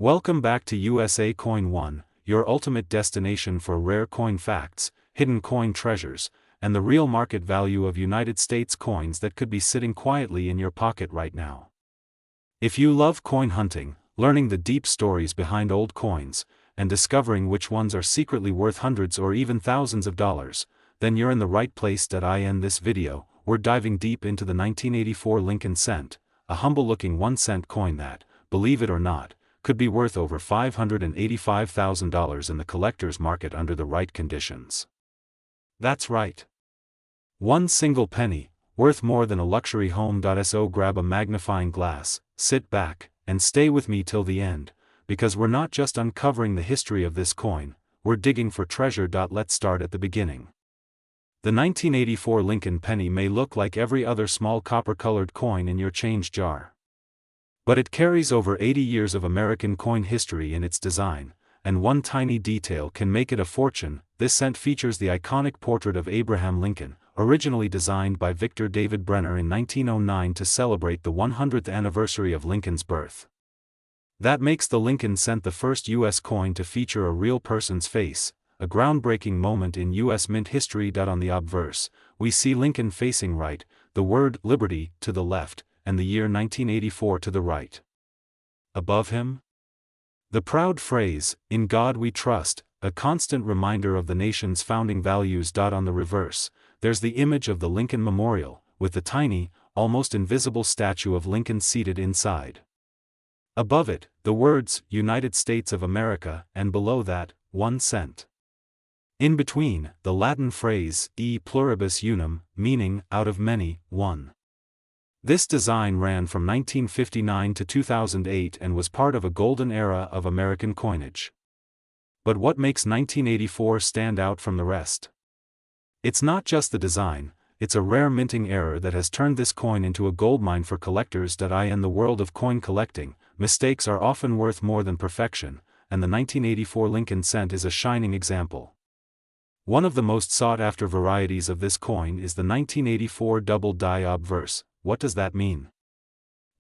Welcome back to USA Coin 1, your ultimate destination for rare coin facts, hidden coin treasures, and the real market value of United States coins that could be sitting quietly in your pocket right now. If you love coin hunting, learning the deep stories behind old coins, and discovering which ones are secretly worth hundreds or even thousands of dollars, then you're in the right place. In this video, we're diving deep into the 1984 Lincoln cent, a humble-looking 1-cent coin that, believe it or not, could be worth over $585,000 in the collector's market under the right conditions. That's right. One single penny, worth more than a luxury home. So grab a magnifying glass, sit back, and stay with me till the end, because we're not just uncovering the history of this coin, we're digging for treasure. Let's start at the beginning. The 1984 Lincoln penny may look like every other small copper-colored coin in your change jar. But it carries over 80 years of American coin history in its design, and one tiny detail can make it a fortune. This cent features the iconic portrait of Abraham Lincoln, originally designed by Victor David Brenner in 1909 to celebrate the 100th anniversary of Lincoln's birth. That makes the Lincoln cent the first U.S. coin to feature a real person's face, a groundbreaking moment in U.S. mint history. On the obverse, we see Lincoln facing right, the word liberty to the left, and the year 1984 to the right. Above him, the proud phrase, "In God We Trust," a constant reminder of the nation's founding values. On the reverse, there's the image of the Lincoln Memorial, with the tiny, almost invisible statue of Lincoln seated inside. Above it, the words, "United States of America," and below that, 1 cent. In between, the Latin phrase, e pluribus unum, meaning, out of many, one. This design ran from 1959 to 2008 and was part of a golden era of American coinage. But what makes 1984 stand out from the rest? It's not just the design, it's a rare minting error that has turned this coin into a goldmine for collectors. In the world of coin collecting, mistakes are often worth more than perfection, and the 1984 Lincoln cent is a shining example. One of the most sought-after varieties of this coin is the 1984 double die obverse. What does that mean?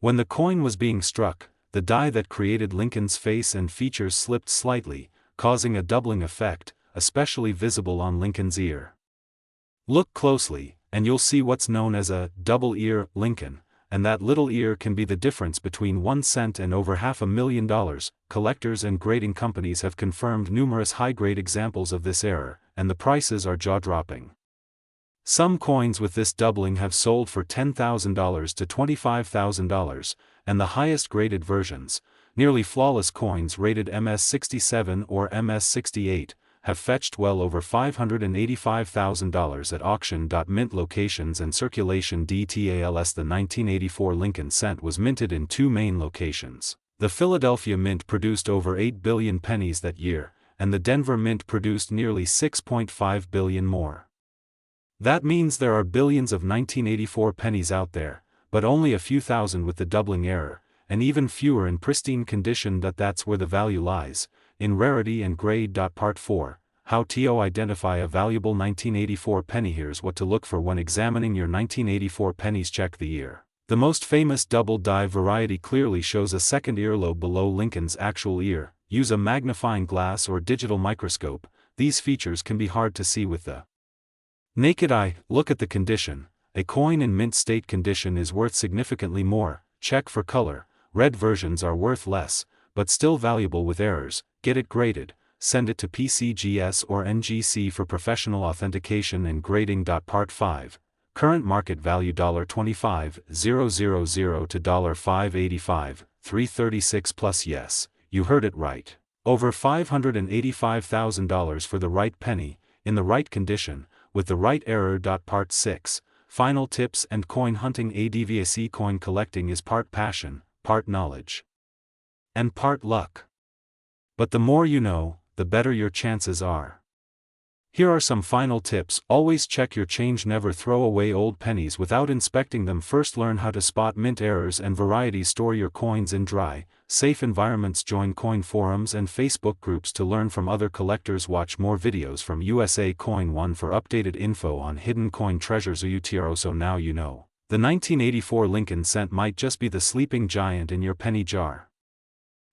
When the coin was being struck, the die that created Lincoln's face and features slipped slightly, causing a doubling effect, especially visible on Lincoln's ear. Look closely, and you'll see what's known as a double ear Lincoln, and that little ear can be the difference between 1 cent and over $500,000. Collectors and grading companies have confirmed numerous high-grade examples of this error, and the prices are jaw-dropping. Some coins with this doubling have sold for $10,000 to $25,000, and the highest graded versions, nearly flawless coins rated MS67 or MS68, have fetched well over $585,000 at auction. Mint locations and circulation details. The 1984 Lincoln cent was minted in 2 main locations. The Philadelphia Mint produced over 8 billion pennies that year, and the Denver Mint produced nearly 6.5 billion more. That means there are billions of 1984 pennies out there, but only a few thousand with the doubling error, and even fewer in pristine condition. That's where the value lies, in rarity and grade. Part 4, How to identify a valuable 1984 penny. Here's what to look for when examining your 1984 pennies. Check the ear. The most famous double die variety clearly shows a second earlobe below Lincoln's actual ear. Use a magnifying glass or digital microscope. These features can be hard to see with the naked eye. Look at the condition. A coin in mint state condition is worth significantly more. Check for color. Red versions are worth less, but still valuable with errors. Get it graded. Send it to PCGS or NGC for professional authentication and grading. Part 5. Current market value $25,000 to $585,000, $336 plus. Yes, you heard it right. Over $585,000 for the right penny, in the right condition, with the right error. Part 6. Final tips and coin hunting. ADVAC coin collecting is part passion, part knowledge, and part luck. But the more you know, the better your chances are. Here are some final tips. Always check your change. Never throw away old pennies without inspecting them first. Learn how to spot mint errors and varieties. Store your coins in dry, safe environments. Join coin forums and Facebook groups to learn from other collectors. Watch more videos from USA Coin 1 for updated info on hidden coin treasures. So now you know. The 1984 Lincoln cent might just be the sleeping giant in your penny jar.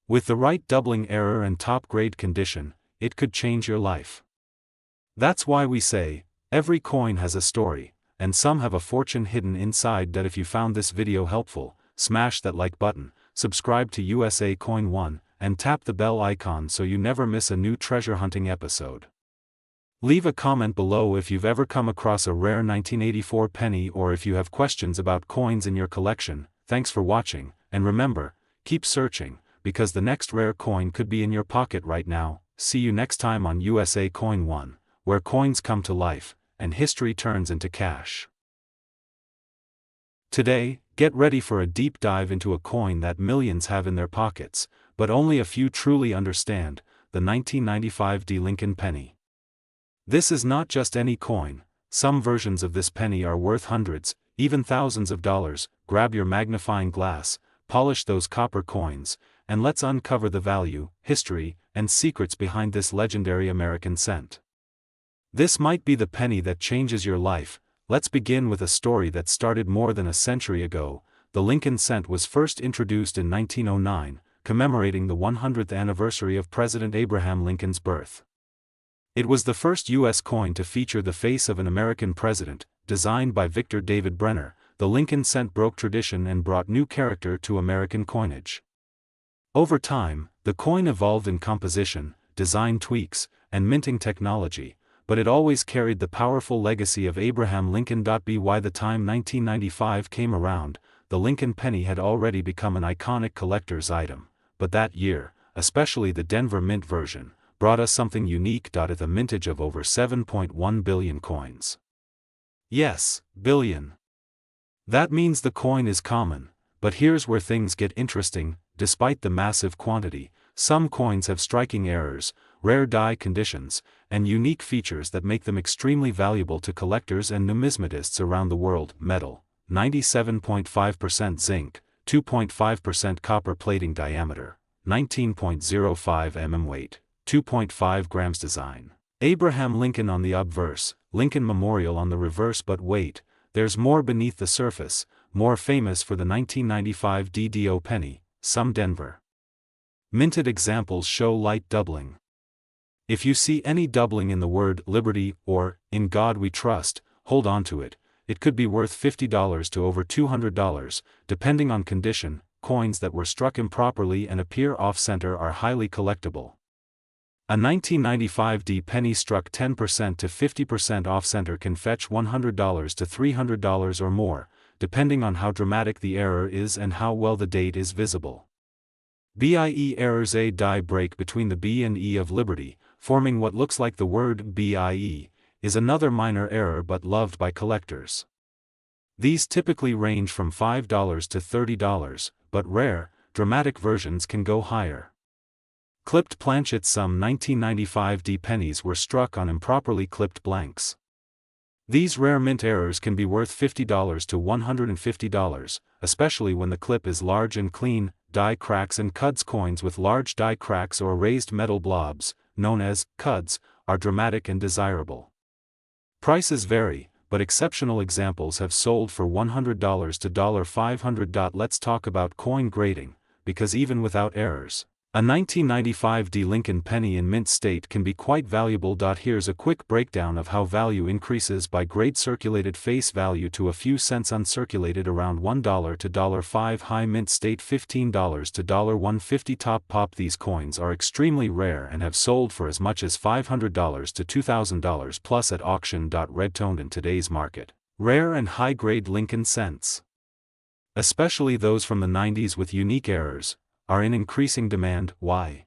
With the right doubling error and top-grade condition, it could change your life. That's why we say, every coin has a story, and some have a fortune hidden inside. That if you found this video helpful, smash that like button, subscribe to USA Coin 1, and tap the bell icon so you never miss a new treasure hunting episode. Leave a comment below if you've ever come across a rare 1984 penny or if you have questions about coins in your collection. Thanks for watching, and remember, keep searching, because the next rare coin could be in your pocket right now. See you next time on USA Coin 1, where coins come to life, and history turns into cash. Today, get ready for a deep dive into a coin that millions have in their pockets, but only a few truly understand, the 1995 D. Lincoln penny. This is not just any coin. Some versions of this penny are worth hundreds, even thousands of dollars. Grab your magnifying glass, polish those copper coins, and let's uncover the value, history, and secrets behind this legendary American cent. This might be the penny that changes your life. Let's begin with a story that started more than a century ago. The Lincoln cent was first introduced in 1909, commemorating the 100th anniversary of President Abraham Lincoln's birth. It was the first U.S. coin to feature the face of an American president. Designed by Victor David Brenner, the Lincoln cent broke tradition and brought new character to American coinage. Over time, the coin evolved in composition, design tweaks, and minting technology, but it always carried the powerful legacy of Abraham Lincoln. By the time 1995 came around, the Lincoln penny had already become an iconic collector's item, but that year, especially the Denver Mint version, brought us something unique. At a mintage of over 7.1 billion coins. Yes, billion. That means the coin is common, but here's where things get interesting. Despite the massive quantity, some coins have striking errors, rare die conditions, and unique features that make them extremely valuable to collectors and numismatists around the world. Metal: 97.5% zinc, 2.5% copper plating. Diameter: 19.05 mm. Weight: 2.5 grams. Design: Abraham Lincoln on the obverse, Lincoln Memorial on the reverse. But wait, there's more beneath the surface. More famous for the 1995 DDO penny, some Denver minted examples show light doubling. If you see any doubling in the word Liberty or In God We Trust, hold on to it. It could be worth $50 to over $200, depending on condition. Coins that were struck improperly and appear off-center are highly collectible. A 1995 D penny struck 10% to 50% off-center can fetch $100 to $300 or more, depending on how dramatic the error is and how well the date is visible. BIE errors: a die break between the B and E of Liberty, forming what looks like the word BIE, is another minor error but loved by collectors. These typically range from $5 to $30, but rare, dramatic versions can go higher. Clipped planchets: some 1995 D pennies were struck on improperly clipped blanks. These rare mint errors can be worth $50 to $150, especially when the clip is large and clean. Die cracks and cuds: coins with large die cracks or raised metal blobs, known as cuds, are dramatic and desirable. Prices vary, but exceptional examples have sold for $100 to $500. Let's talk about coin grading, because even without errors, a 1995 D. Lincoln penny in mint state can be quite valuable. Here's a quick breakdown of how value increases by grade: circulated face value to a few cents, uncirculated around $1 to $5, high mint state $15 to $150, top pop. These coins are extremely rare and have sold for as much as $500 to $2,000 plus at auction. Red toned: in today's market, rare and high grade Lincoln cents, especially those from the 90s with unique errors, are in increasing demand. Why?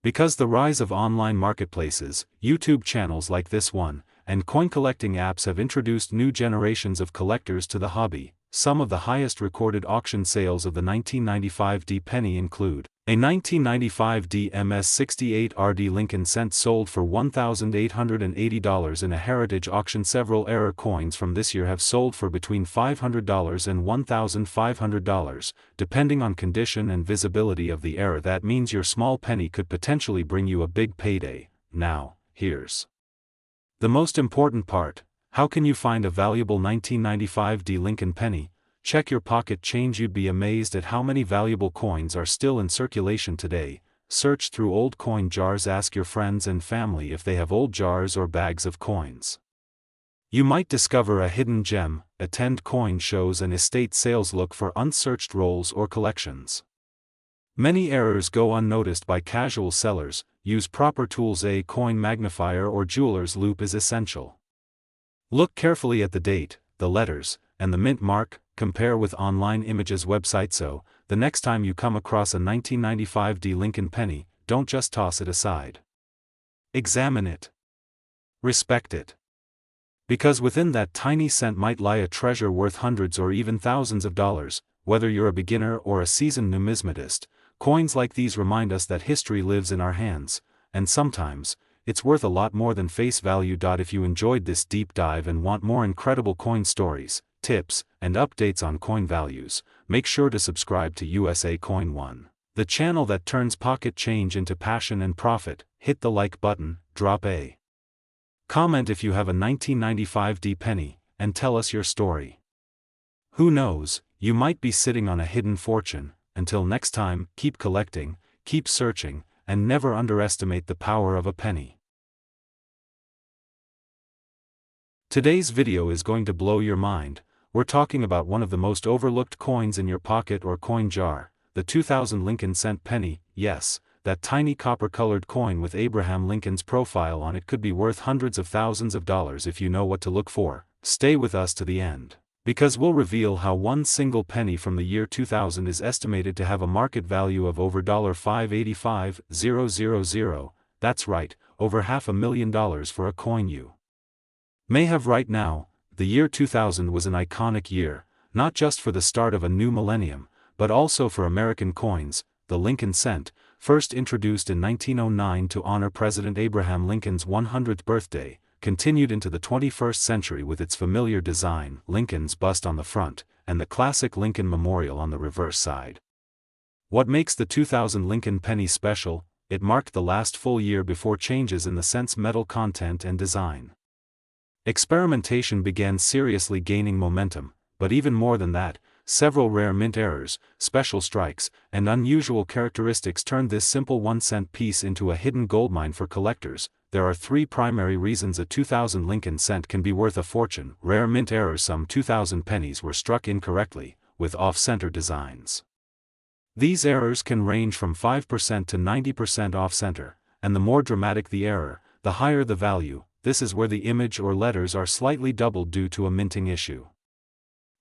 Because the rise of online marketplaces, YouTube channels like this one, and coin collecting apps have introduced new generations of collectors to the hobby. Some of the highest recorded auction sales of the 1995 D penny include a 1995 D MS68 RD Lincoln cent sold for $1,880 in a heritage auction. Several error coins from this year have sold for between $500 and $1,500, depending on condition and visibility of the error. That means your small penny could potentially bring you a big payday. Now, here's the most important part: how can you find a valuable 1995 D Lincoln penny? Check your pocket change. You'd be amazed at how many valuable coins are still in circulation today. Search through old coin jars. Ask your friends and family if they have old jars or bags of coins. You might discover a hidden gem. Attend coin shows and estate sales. Look for unsearched rolls or collections. Many errors go unnoticed by casual sellers. Use proper tools. A coin magnifier or jeweler's loupe is essential. Look carefully at the date, the letters, and the mint mark. Compare with online images websites. So, the next time you come across a 1995 D Lincoln penny, don't just toss it aside. Examine it. Respect it. Because within that tiny cent might lie a treasure worth hundreds or even thousands of dollars. Whether you're a beginner or a seasoned numismatist, coins like these remind us that history lives in our hands, and sometimes, it's worth a lot more than face value. If you enjoyed this deep dive and want more incredible coin stories, tips, and updates on coin values, make sure to subscribe to USA Coin 1, the channel that turns pocket change into passion and profit. Hit the like button, drop a comment if you have a 1995 D penny, and tell us your story. Who knows, you might be sitting on a hidden fortune. Until next time, keep collecting, keep searching, and never underestimate the power of a penny. Today's video is going to blow your mind. We're talking about one of the most overlooked coins in your pocket or coin jar, the 2000 Lincoln cent penny. Yes, that tiny copper-colored coin with Abraham Lincoln's profile on it could be worth hundreds of thousands of dollars if you know what to look for. Stay with us to the end, because we'll reveal how one single penny from the year 2000 is estimated to have a market value of over $585,000. That's right, over $500,000 for a coin you may have right now. The year 2000 was an iconic year, not just for the start of a new millennium, but also for American coins. The Lincoln cent, first introduced in 1909 to honor President Abraham Lincoln's 100th birthday, continued into the 21st century with its familiar design, Lincoln's bust on the front, and the classic Lincoln Memorial on the reverse side. What makes the 2000 Lincoln penny special? It marked the last full year before changes in the cent's metal content and design. Experimentation began seriously gaining momentum, but even more than that, several rare mint errors, special strikes, and unusual characteristics turned this simple 1-cent piece into a hidden goldmine for collectors. There are three primary reasons a 2000 Lincoln cent can be worth a fortune. Rare mint errors. Some 2000 pennies were struck incorrectly, with off-center designs. These errors can range from 5% to 90% off-center, and the more dramatic the error, the higher the value. This is where the image or letters are slightly doubled due to a minting issue.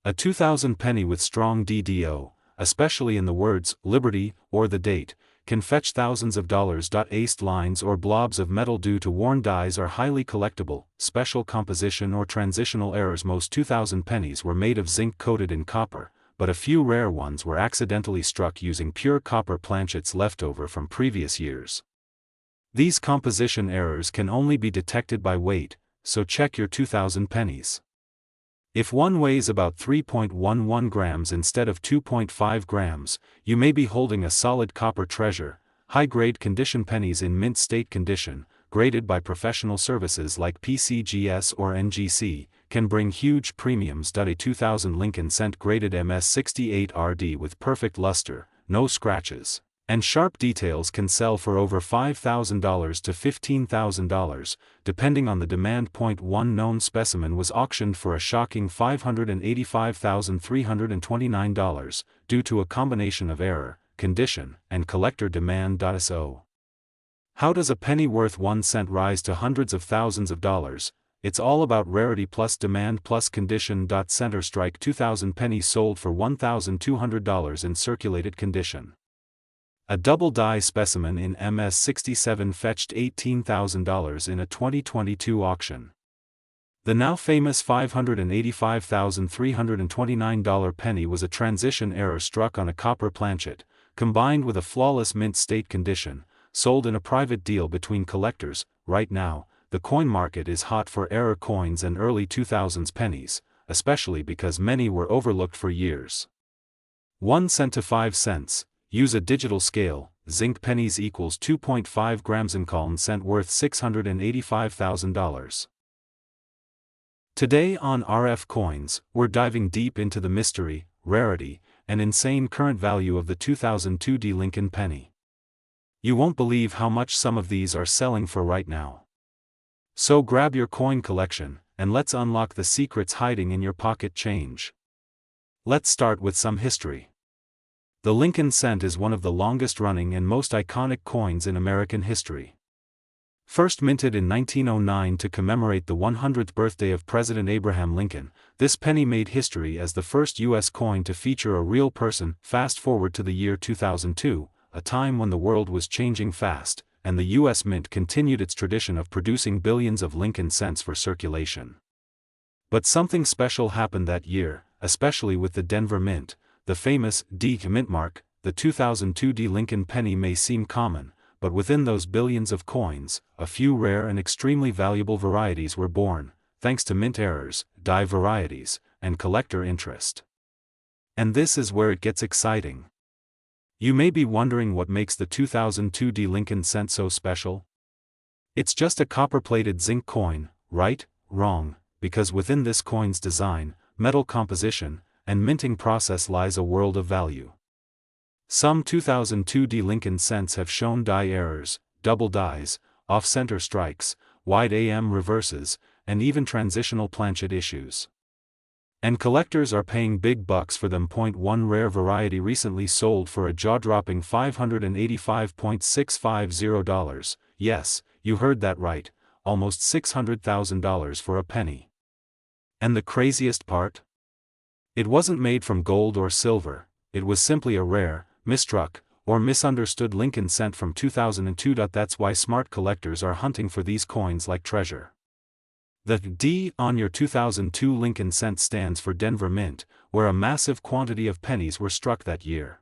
A 2000 penny with strong DDO, especially in the words "Liberty" or the date, can fetch thousands of dollars. Aced lines or blobs of metal due to worn dies are highly collectible. Special composition or transitional errors. Most 2000 pennies were made of zinc coated in copper, but a few rare ones were accidentally struck using pure copper planchets left over from previous years. These composition errors can only be detected by weight, so check your 2000 pennies. If one weighs about 3.11 grams instead of 2.5 grams, you may be holding a solid copper treasure. High-grade condition pennies in mint state condition, graded by professional services like PCGS or NGC, can bring huge premiums. A 2000 Lincoln cent graded MS68RD with perfect luster, no scratches, and sharp details can sell for over $5,000 to $15,000, depending on the demand. One known specimen was auctioned for a shocking $585,329, due to a combination of error, condition, and collector demand. So, how does a penny worth 1 cent rise to hundreds of thousands of dollars? It's all about rarity plus demand plus condition. Center strike 2000 penny sold for $1,200 in circulated condition. A double die specimen in MS67 fetched $18,000 in a 2022 auction. The now famous $585,329 penny was a transition error struck on a copper planchet, combined with a flawless mint state condition, sold in a private deal between collectors. Right now, the coin market is hot for error coins and early 2000s pennies, especially because many were overlooked for years. 1 cent to 5 cents. Use a digital scale. Zinc pennies equals 2.5 grams. Lincoln cent worth $685,000. Today on RF Coins, we're diving deep into the mystery. rarity, and insane current value of the 2002 Lincoln penny. You won't believe how much some of these are selling for right now. So grab your coin collection, and let's unlock the secrets hiding in your pocket change. Let's start with some history. The Lincoln cent is one of the longest-running and most iconic coins in American history. First minted in 1909 to commemorate the 100th birthday of President Abraham Lincoln, this penny made history as the first U.S. coin to feature a real person. Fast forward to the year 2002, a time when the world was changing fast, and the U.S. Mint continued its tradition of producing billions of Lincoln cents for circulation. But something special happened that year, especially with the Denver Mint, the famous D mint mark. The 2002 Lincoln penny may seem common, but within those billions of coins, a few rare and extremely valuable varieties were born, thanks to mint errors, die varieties, and collector interest. And this is where it gets exciting. You may be wondering what makes the 2002 Lincoln cent so special? It's just a copper-plated zinc coin, right? Wrong, because within this coin's design, metal composition, and minting process lies a world of value. Some 2002 Lincoln cents have shown die errors, double dies, off-center strikes, wide AM reverses, and even transitional planchet issues. And collectors are paying big bucks for them. One rare variety recently sold for a jaw-dropping $585.650. Yes, you heard that right, almost $600,000 for a penny. And the craziest part? It wasn't made from gold or silver, it was simply a rare, mistruck, or misunderstood Lincoln cent from 2002. That's why smart collectors are hunting for these coins like treasure. The D on your 2002 Lincoln cent stands for Denver Mint, where a massive quantity of pennies were struck that year.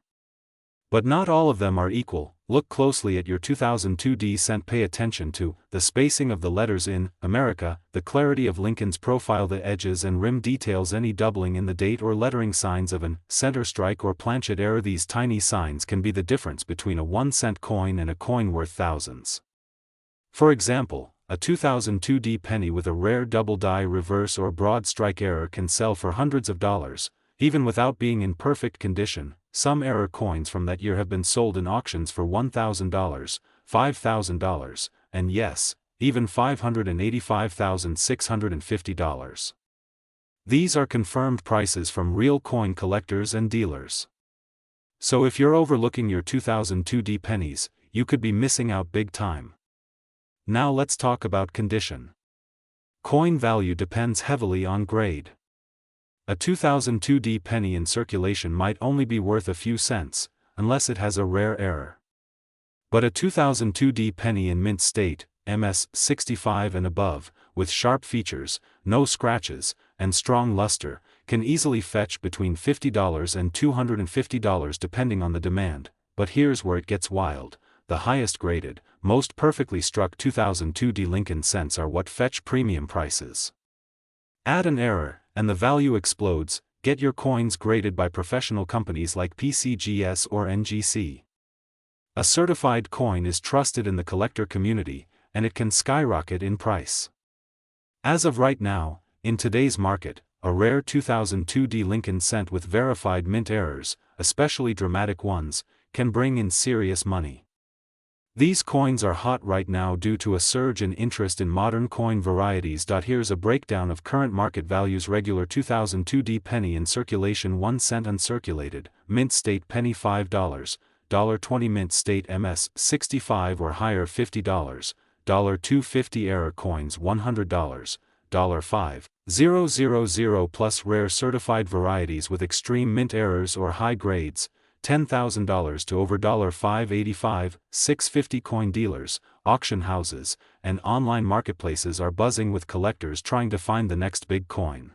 But not all of them are equal. Look closely at your 2002 D cent. Pay attention to the spacing of the letters in America, the clarity of Lincoln's profile, the edges and rim details, any doubling in the date or lettering signs of an center strike or planchet error. These tiny signs can be the difference between a 1-cent coin and a coin worth thousands. For example, a 2002 D penny with a rare double die reverse or broad strike error can sell for hundreds of dollars, even without being in perfect condition. Some error coins from that year have been sold in auctions for $1,000, $5,000, and yes, even $585,650. These are confirmed prices from real coin collectors and dealers. So if you're overlooking your 2002 D pennies, you could be missing out big time. Now let's talk about condition. Coin value depends heavily on grade. A 2002 D penny in circulation might only be worth a few cents, unless it has a rare error. But a 2002 D penny in mint state, MS 65 and above, with sharp features, no scratches, and strong luster, can easily fetch between $50 and $250 depending on the demand. But here's where it gets wild. The highest graded, most perfectly struck 2002 D Lincoln cents are what fetch premium prices. Add an error, and the value explodes. Get your coins graded by professional companies like PCGS or NGC. A certified coin is trusted in the collector community, and it can skyrocket in price. As of right now, in today's market, a rare 2002 D Lincoln cent with verified mint errors, especially dramatic ones, can bring in serious money. These coins are hot right now due to a surge in interest in modern coin varieties. Here's a breakdown of current market values. Regular 2002 D penny in circulation 1 cent, uncirculated, mint state penny $5, $1.20 mint state MS 65 or higher $50, $2.50 error coins $100, $5,000 plus rare certified varieties with extreme mint errors or high grades, $10,000 to over $585, $650. Coin dealers, auction houses, and online marketplaces are buzzing with collectors trying to find the next big coin.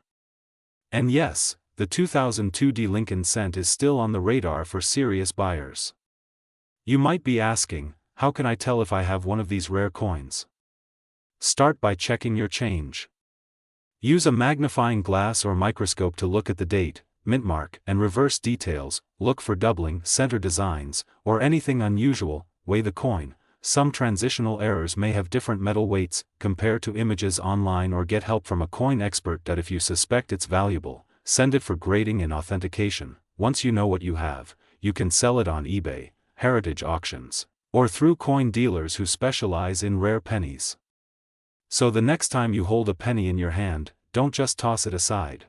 And yes, the 2002 D Lincoln cent is still on the radar for serious buyers. You might be asking, how can I tell if I have one of these rare coins? Start by checking your change. Use a magnifying glass or microscope to look at the date, mint mark, and reverse details. Look for doubling, center designs, or anything unusual. Weigh the coin. Some transitional errors may have different metal weights. Compare to images online or get help from a coin expert. If you suspect it's valuable, send it for grading and authentication. Once you know what you have, you can sell it on eBay, heritage auctions, or through coin dealers who specialize in rare pennies. So the next time you hold a penny in your hand, don't just toss it aside.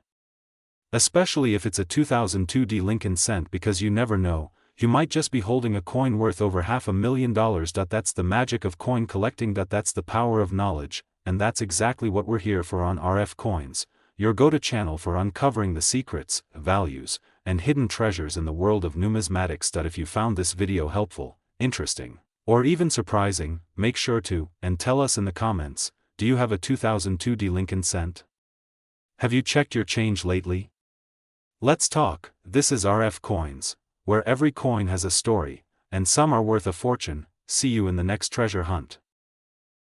Especially if it's a 2002 Lincoln cent, because you never know, you might just be holding a coin worth over $500,000. That's the magic of coin collecting. That's the power of knowledge, and that's exactly what we're here for on RF Coins, your go-to channel for uncovering the secrets, values, and hidden treasures in the world of numismatics. If you found this video helpful, interesting, or even surprising, make sure to, and tell us in the comments, do you have a 2002 Lincoln cent? Have you checked your change lately? Let's talk. This is RF Coins, where every coin has a story, and some are worth a fortune. See you in the next treasure hunt.